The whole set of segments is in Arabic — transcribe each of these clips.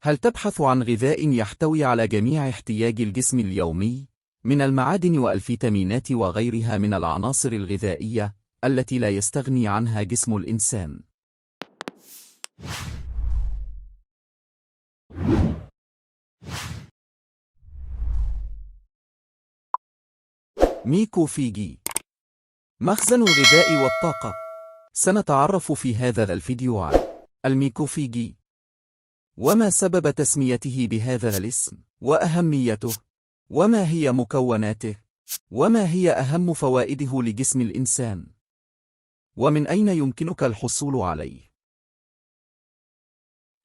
هل تبحث عن غذاء يحتوي على جميع احتياج الجسم اليومي من المعادن والفيتامينات وغيرها من العناصر الغذائية التي لا يستغني عنها جسم الإنسان؟ ميكوفيجي، مخزن الغذاء والطاقة. سنتعرف في هذا الفيديو على الميكوفيجي، وما سبب تسميته بهذا الاسم، وأهميته، وما هي مكوناته، وما هي أهم فوائده لجسم الإنسان، ومن أين يمكنك الحصول عليه.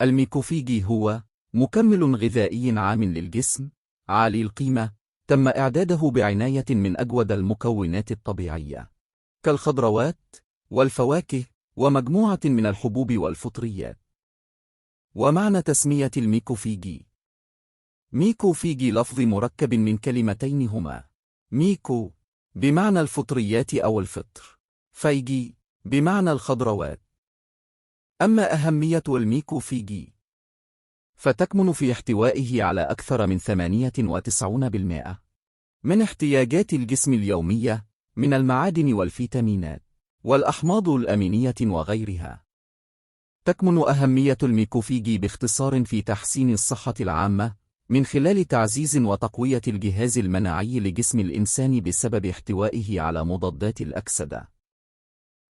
الميكوفيجي هو مكمل غذائي عام للجسم عالي القيمة، تم إعداده بعناية من أجود المكونات الطبيعية كالخضروات والفواكه ومجموعة من الحبوب والفطريات. ومعنى تسمية الميكوفيجي: ميكوفيجي لفظ مركب من كلمتين هما ميكو بمعنى الفطريات أو الفطر، فيجي بمعنى الخضروات. أما أهمية الميكوفيجي فتكمن في احتوائه على أكثر من 98% من احتياجات الجسم اليومية من المعادن والفيتامينات والأحماض الأمينية وغيرها. تكمن أهمية الميكوفيجي باختصار في تحسين الصحة العامة من خلال تعزيز وتقوية الجهاز المناعي لجسم الإنسان بسبب احتوائه على مضادات الأكسدة.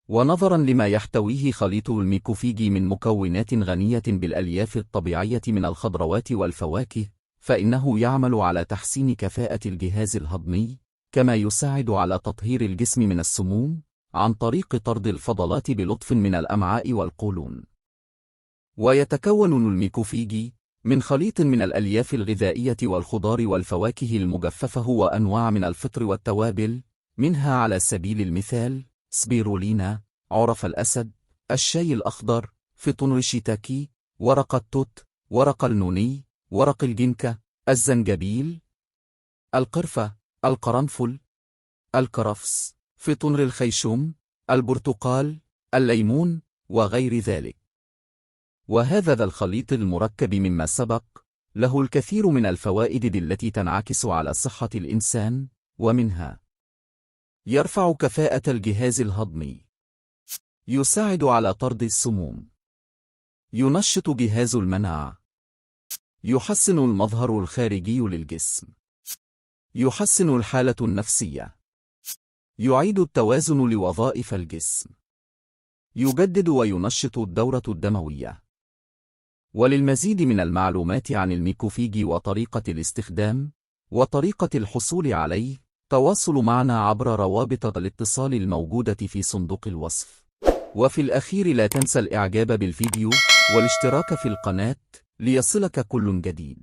ونظرا لما يحتويه خليط الميكوفيجي من مكونات غنية بالألياف الطبيعية من الخضروات والفواكه، فإنه يعمل على تحسين كفاءة الجهاز الهضمي، كما يساعد على تطهير الجسم من السموم عن طريق طرد الفضلات بلطف من الأمعاء والقولون. ويتكون الميكوفيجي من خليط من الألياف الغذائية والخضار والفواكه المجففة وأنواع من الفطر والتوابل، منها على سبيل المثال سبيرولينا، عرف الأسد، الشاي الأخضر، فطن الشيتاكي، ورق التوت، ورق النوني، ورق الجنكة، الزنجبيل، القرفة، القرنفل، الكرفس، فطن الخيشوم، البرتقال، الليمون، وغير ذلك. وهذا الخليط المركب مما سبق له الكثير من الفوائد التي تنعكس على صحة الإنسان، ومنها: يرفع كفاءة الجهاز الهضمي، يساعد على طرد السموم، ينشط جهاز المناعة، يحسن المظهر الخارجي للجسم، يحسن الحالة النفسية، يعيد التوازن لوظائف الجسم، يجدد وينشط الدورة الدموية. وللمزيد من المعلومات عن الميكوفيجي وطريقة الاستخدام وطريقة الحصول عليه، تواصلوا معنا عبر روابط الاتصال الموجودة في صندوق الوصف. وفي الأخير لا تنسى الإعجاب بالفيديو والاشتراك في القناة ليصلك كل جديد.